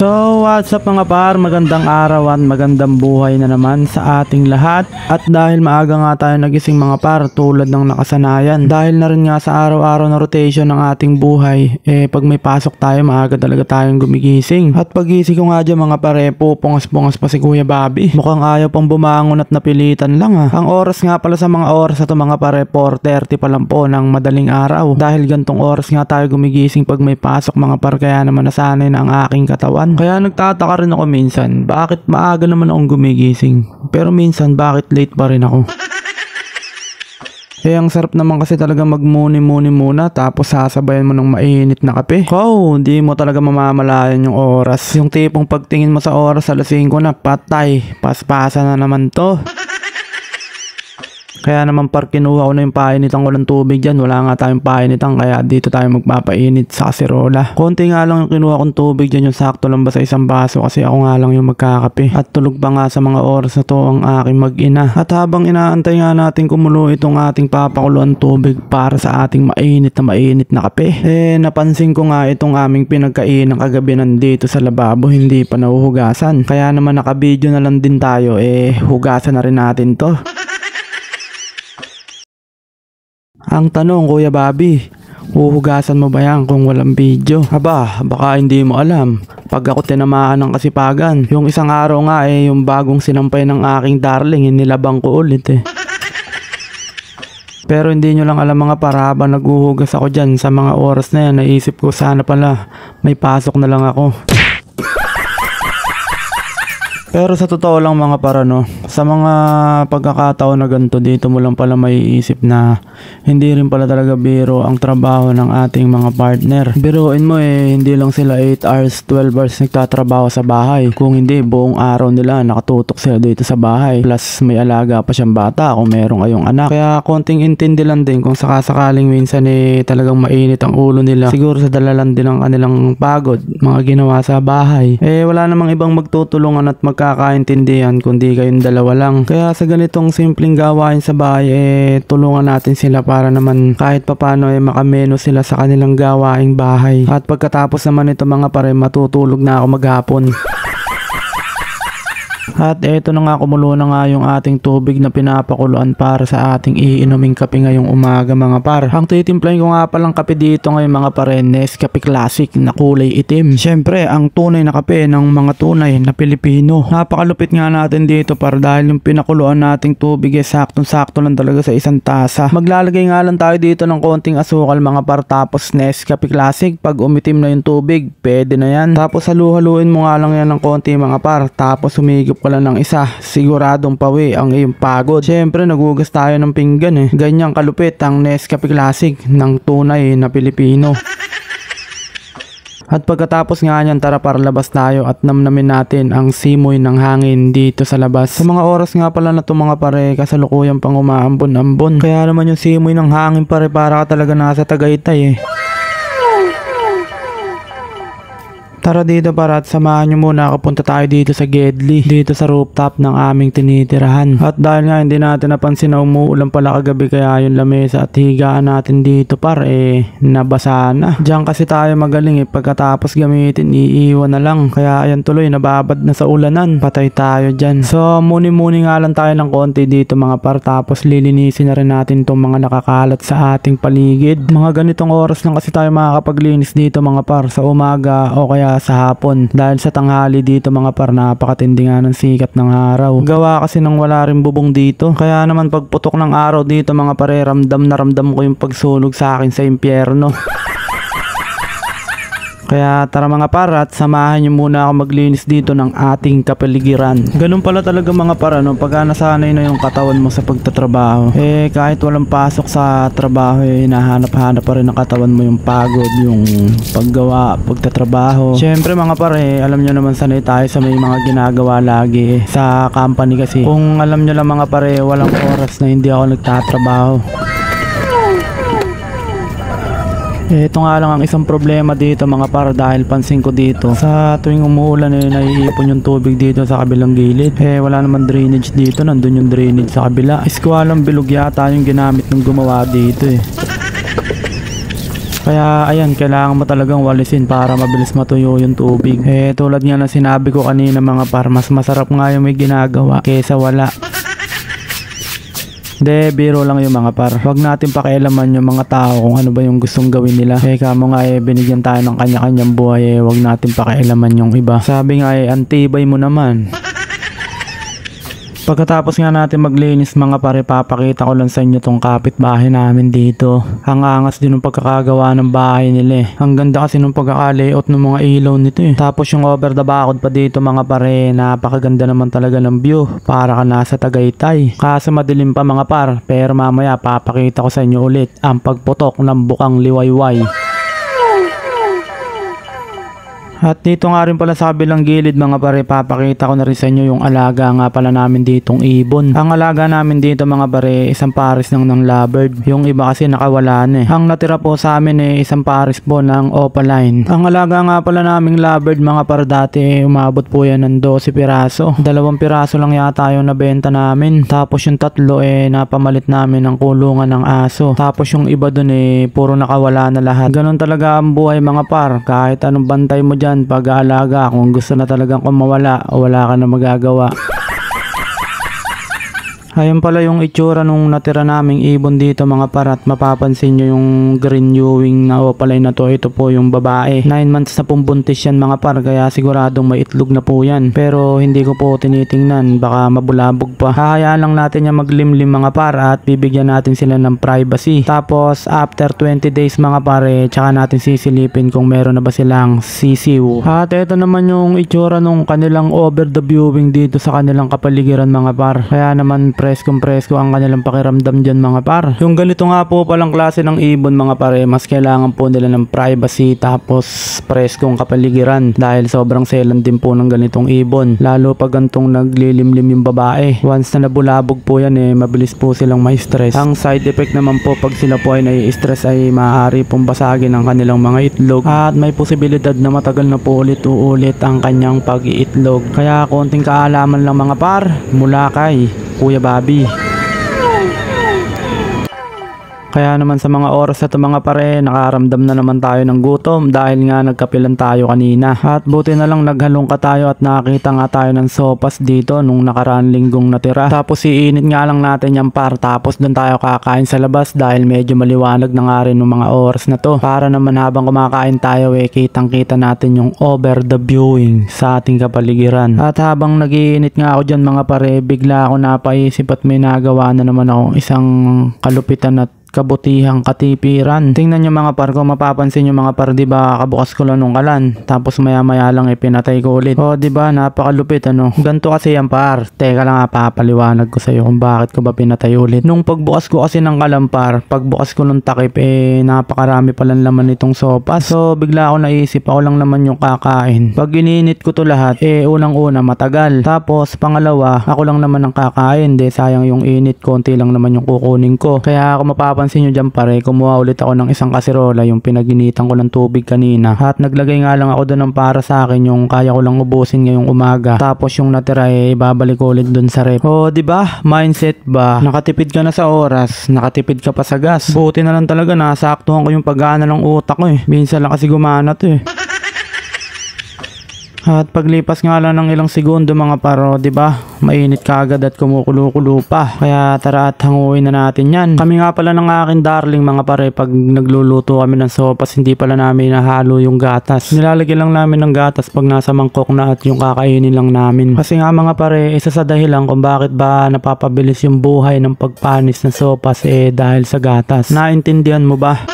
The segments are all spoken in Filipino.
So what's up mga par, magandang araw at magandang buhay na naman sa ating lahat. At dahil maaga nga tayo nagising mga par, tulad ng nakasanayan, dahil na rin nga sa araw-araw na rotation ng ating buhay, pag may pasok tayo maaga talaga tayong gumigising. At pagising ko nga dyan mga pare, pupungas-pungas pa si Kuya Bobby. Mukhang ayaw pang bumangon at napilitan lang ha. Ang oras nga pala sa mga oras na to mga pare, 4:30 pa lang po ng madaling araw. Dahil gantong oras nga tayo gumigising pag may pasok mga par, kaya naman nasanay na ang aking katawan. Kaya nagtataka rin ako minsan, bakit maaga naman akong gumigising, pero minsan bakit late pa rin ako. Ang sarap naman kasi talaga magmuni-muni muna tapos sasabayan mo ng mainit na kape. Hindi mo talaga mamamalayan yung oras. Yung tipong pagtingin mo sa oras alas 5 na, patay, paspasa na naman to. Kaya naman par, kinuha ko na yung painitang walang tubig dyan. Wala nga tayong painitang, kaya dito tayo magpapainit sa kaserola. Konti nga lang yung kinuha kong tubig dyan, yung sakto lang ba sa isang baso, kasi ako nga lang yung magkakape. At tulog pa nga sa mga oras na to ang aking mag-ina. At habang inaantay nga natin kumulo itong ating papakuluan tubig para sa ating mainit na kape, napansin ko nga itong aming pinagkainang kagabi nandito sa lababo, hindi pa nahuhugasan. Kaya naman nakabidyo na lang din tayo, hugasan na rin natin to. Ang tanong, Kuya Bobby, huhugasan mo ba yan kung walang video? Aba, baka hindi mo alam. Pag ako tinamaan ng kasipagan, yung isang araw nga yung bagong sinampay ng aking darling, inilabang ko ulit Pero hindi nyo lang alam mga para, habang naghuhugas ako dyan sa mga oras na yan, naisip ko sana pala may pasok na lang ako. Pero sa totoo lang mga para sa mga pagkakataon na ganito, dito mo lang pala maiisip na hindi rin pala talaga biro ang trabaho ng ating mga partner. Biruin mo hindi lang sila 8 hours, 12 hours nagtatrabaho sa bahay. Kung hindi, buong araw nila nakatutok sila dito sa bahay. Plus may alaga pa siyang bata kung meron kayong anak. Kaya konting intindi lang din kung sakasakaling minsan talagang mainit ang ulo nila. Siguro sa dalalan din ng kanilang pagod, mga ginawa sa bahay. Wala namang ibang magtutulungan at magkakaintindihan kundi kayong dalawa lang. Kaya sa ganitong simpleng gawain sa bahay, tulungan natin sila para naman kahit papano makameno sila sa kanilang gawaing bahay. At pagkatapos naman ito mga pare, matutulog na ako maghapon. At eto na nga, kumulo na nga yung ating tubig na pinapakuluan para sa ating iinuming kape ngayong umaga mga par. Ang titimplahin ko nga palang kape dito ngayon mga pare, Nescafe Classic na kulay itim. Syempre ang tunay na kape ng mga tunay na Pilipino. Napakalupit nga natin dito par, dahil yung pinakuluan nating tubig saktong-sakto lang talaga sa isang tasa. Maglalagay nga lang tayo dito ng konting asukal mga par, tapos Nescafe Classic. Pag umitim na yung tubig, pwede na yan. Tapos halu-haluin mo nga lang yan ng konti mga par, tapos humigop ka lang ng isa, siguradong pawi ang iyong pagod. Syempre nagugas tayo ng pinggan Ganyang kalupit ang Nescafe Classic ng tunay na Pilipino. At pagkatapos nga niyan, tara para labas tayo at namnamin natin ang simoy ng hangin dito sa labas. Sa mga oras nga pala na to mga pare, kasalukuyan pang umaambon-ambon. Kaya naman yung simoy ng hangin pare, para ka talaga nasa Tagaytay Tara dito para at samahan nyo muna ako, punta tayo dito sa Gedli, dito sa rooftop ng aming tinitirahan. At dahil nga hindi natin napansin na umuulan pala kagabi, kaya yung lamesa at higaan natin dito par nabasa na. Diyan kasi tayo magaling pagkatapos gamitin iiwan na lang, kaya ayan tuloy nababad na sa ulanan, patay tayo dyan. So muni-muni nga lang tayo ng konti dito mga par, tapos lilinisin na rin natin itong mga nakakalat sa ating paligid. Mga ganitong oras lang kasi tayo makakapaglinis dito mga par, sa umaga o kaya sa hapon, dahil sa tanghali dito mga par, napakatindi nga ng sikat ng araw. Gawa kasi nang wala rin bubong dito, kaya naman pagputok ng araw dito mga pare, ramdam na ramdam ko yung pagsunog sa akin sa impyerno. Kaya tara mga par, at samahan nyo muna ako maglinis dito ng ating kapaligiran. Ganun pala talaga mga par, pagka nasanay na yung katawan mo sa pagtatrabaho, kahit walang pasok sa trabaho, nahanap-hanap pa rin ng katawan mo yung pagod, yung paggawa, pagtatrabaho. Syempre mga par, alam nyo naman sanay tayo sa may mga ginagawa lagi sa company kasi. Kung alam nyo lang mga par, walang oras na hindi ako nagtatrabaho. Ito nga lang ang isang problema dito mga par, dahil pansin ko dito sa tuwing umuulan naiipon yung tubig dito sa kabilang gilid. Wala naman drainage dito, nandun yung drainage sa kabila. Iskwalang bilog yata yung ginamit ng gumawa dito Kaya ayan, kailangan mo talagang walisin para mabilis matuyo yung tubig. Tulad nga na sinabi ko kanina mga par, mas masarap nga yung may ginagawa kaysa wala. Biro lang yung mga par. Huwag natin pakialaman yung mga tao kung ano ba yung gustong gawin nila. Kamo nga binigyan tayo ng kanya-kanyang buhay, huwag natin pakialaman yung iba. Sabi nga antibay mo naman. Pagkatapos nga natin maglinis mga pare, papakita ko lang sa inyo tong kapitbahay namin dito. Ang angas din ng pagkakagawa ng bahay nila. Ang ganda kasi ng pagkaka-layout ng mga ilaw nito Tapos yung over the bakod pa dito mga pare, napakaganda naman talaga ng view. Para ka nasa Tagaytay. Kaso madilim pa mga par, pero mamaya papakita ko sa inyo ulit ang pagputok ng bukang liwayway. At dito nga rin pala sa kabilang gilid mga pare, papakita ko na rin sa inyo yung alaga nga pala namin ditong ibon. Ang alaga namin dito mga pare, isang pares ng lovebird. Yung iba kasi nakawala na Ang natira po sa amin isang pares po ng opaline. Ang alaga nga pala naming lovebird mga pare, dati umabot po yan ng 12 piraso. 2 piraso lang yata yung nabenta namin. Tapos yung 3 napamalit namin ng kulungan ng aso. Tapos yung iba dun puro nakawala na lahat. Ganon talaga ang buhay mga par. Kahit anong bantay mo dyan, pag-aalaga, kung gusto na talagang kumawala, wala ka na magagawa. Ayun pala yung itsura nung natira naming ibon dito mga parat. Mapapansin nyo yung green Ewing na opaline na to. Ito po yung babae. 9 months na pong buntis yan mga par, kaya siguradong may itlog na po yan. Pero hindi ko po tinitingnan, baka mabulabog pa. Hahayaan lang natin yan maglimlim mga par at bibigyan natin sila ng privacy. Tapos after 20 days mga pare, tsaka natin sisilipin kung meron na ba silang sisiw. At ito naman yung itsura nung kanilang over the viewing dito sa kanilang kapaligiran mga par. Kaya naman presko ang kanilang pakiramdam dyan mga par. Yung ganito nga po palang klase ng ibon mga pare, mas kailangan po nila ng privacy tapos preskong kapaligiran dahil sobrang selan din po ng ganitong ibon. Lalo pag gantong naglilimlim yung babae. Once na nabulabog po yan mabilis po silang may stress. Ang side effect naman po pag sila po ay nai-stress ay maaari pong basagin ang kanilang mga itlog at may posibilidad na matagal na po ulit ang kanyang pag-iitlog. Kaya konting kaalaman lang mga par mula kay Kuya Bobby. Kaya naman sa mga oras na ito mga pare, nakaramdam na naman tayo ng gutom dahil nga nagkapilan tayo kanina. At buti na lang naghalongka tayo at nakakita nga tayo ng sopas dito nung nakaraan linggong natira. Tapos iinit nga lang natin yan par, tapos doon tayo kakain sa labas dahil medyo maliwanag na nga rin ng mga oras na to. Para naman habang kumakain tayo kitang kita natin yung over the viewing sa ating kapaligiran. At habang nagiinit nga ako dyan mga pare, bigla ako napaisip at may nagawa na naman ako isang kalupitan at kabutihang katipiran. Tingnan nyo mga par, kung mapapansin nyo mga par, diba kabukas ko lang nung kalan tapos maya maya lang pinatay ko ulit. Diba napakalupit ganto kasi yan par. Teka lang papaliwanag ko sa iyo kung bakit ko ba pinatay ulit. Nung pagbukas ko kasi ng kalan par, pagbukas ko ng takip napakarami palang laman nitong sopas. So bigla ako naisip, ako lang naman yung kakain. Pag ininit ko to lahat unang una matagal. Tapos pangalawa, ako lang naman ang kakain. Sayang yung init, konti lang naman yung kukunin ko. Kaya ako mapapansin nyo dyan pare, kumuha ulit ako ng isang kaserola, yung pinaginitan ko ng tubig kanina. At naglagay nga lang ako doon ng para sa akin, yung kaya ko lang ubusin ngayong umaga. Tapos yung natira ibabalik ko ulit doon sa rep. Diba? Mindset ba? Nakatipid ka na sa oras, nakatipid ka pa sa gas. Buti na lang talaga nasaktuhan ko yung pagana ng utak ko Minsan lang kasi gumana to At paglipas nga lang ng ilang segundo mga paro, diba? Mainit kaagad at kumukulo-kulo pa. Kaya tara at hanguin na natin yan. Kami nga pala ng aking darling mga pare, pag nagluluto kami ng sopas, hindi pala namin nahalo yung gatas. Nilalagyan lang namin ng gatas pag nasa mangkok na at yung kakainin lang namin. Kasi nga mga pare, isa sa dahilan kung bakit ba napapabilis yung buhay ng pagpanis ng sopas dahil sa gatas. Naintindihan mo ba?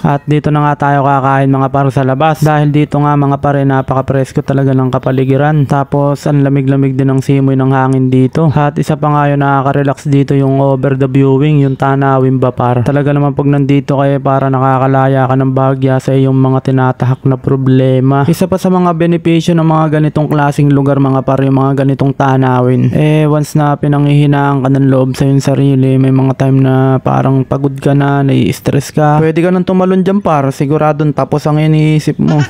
At dito na nga tayo kakain mga pare sa labas. Dahil dito nga mga pare, napaka-presko talaga ng kapaligiran. Tapos ang lamig-lamig din ng simoy ng hangin dito. At isa pa nga yun, nakaka-relax dito yung over the viewing, yung tanawin ba par. Talaga naman pag nandito kayo para nakakalaya ka ng bagya sa iyong mga tinatahak na problema. Isa pa sa mga benepisyo ng mga ganitong klaseng lugar mga pare, yung mga ganitong tanawin. Once na pinanghihinaan ka ng loob sa iyong sarili, may mga time na parang pagod ka na, nai-stress ka, pwede ka nang tumalon dyan par, siguradong tapos ang iniisip mo.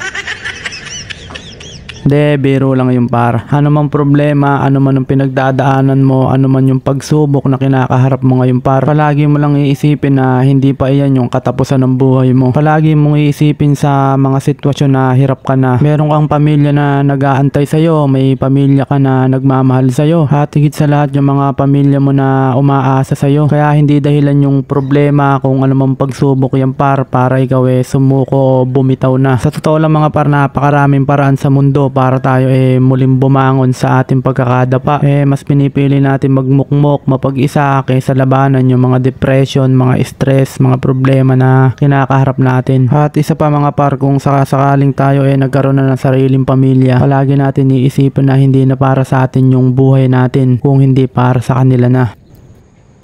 De, biro lang yung par. Ano man problema, ano man ang pinagdadaanan mo, ano man yung pagsubok na kinakaharap mo ngayon par, palagi mo lang iisipin na hindi pa iyan yung katapusan ng buhay mo. Palagi mong iisipin sa mga sitwasyon na hirap ka na. Meron kang pamilya na nag-aantay sa'yo, may pamilya ka na nagmamahal sa'yo, at higit sa lahat yung mga pamilya mo na umaasa sa'yo. Kaya hindi dahilan yung problema kung ano man pagsubok yan par, para ikaw sumuko o bumitaw na. Sa totoo lang mga par, napakaraming paraan sa mundo para tayo muling bumangon sa ating pagkakadapa. Mas pinipili natin magmukmok, mapag-isa kaysa labanan yung mga depression, mga stress, mga problema na kinakaharap natin. At isa pa mga par, kung sakasakaling tayo nagkaroon na ng sariling pamilya, palagi natin iisipin na hindi na para sa atin yung buhay natin, kung hindi para sa kanila na.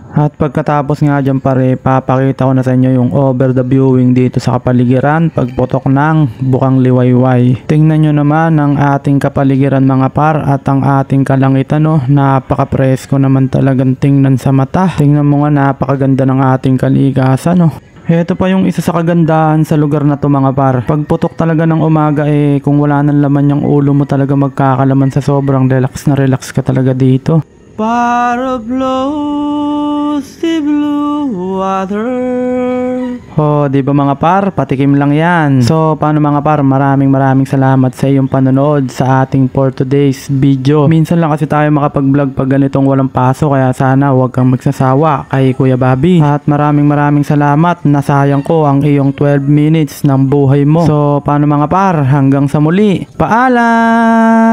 At pagkatapos nga dyan pare, papakita ko na sa inyo yung over the viewing dito sa kapaligiran pagputok ng Bukang Liwayway. Tingnan nyo naman ang ating kapaligiran mga par, at ang ating kalangitan napaka-presko naman talagang tingnan sa mata. Tingnan mo nga, napakaganda ng ating kalikasan Ito pa yung isa sa kagandahan sa lugar na to mga par. Pagputok talaga ng umaga kung wala nang laman yung ulo mo, talaga magkakalaman sa sobrang relax na relax ka talaga dito. Para blows the blue water. Di ba mga par, patikim lang yan. So paano mga par, maraming salamat sa iyong panonood sa ating for today's video. Minsan lang kasi tayo makapag-vlog pag ganitong walang paso, kaya sana huwag kang magsasawa kay Kuya Bobby. At maraming salamat, nasayang ko ang iyong 12 minutes ng buhay mo. So paano mga par, hanggang sa muli, paalam!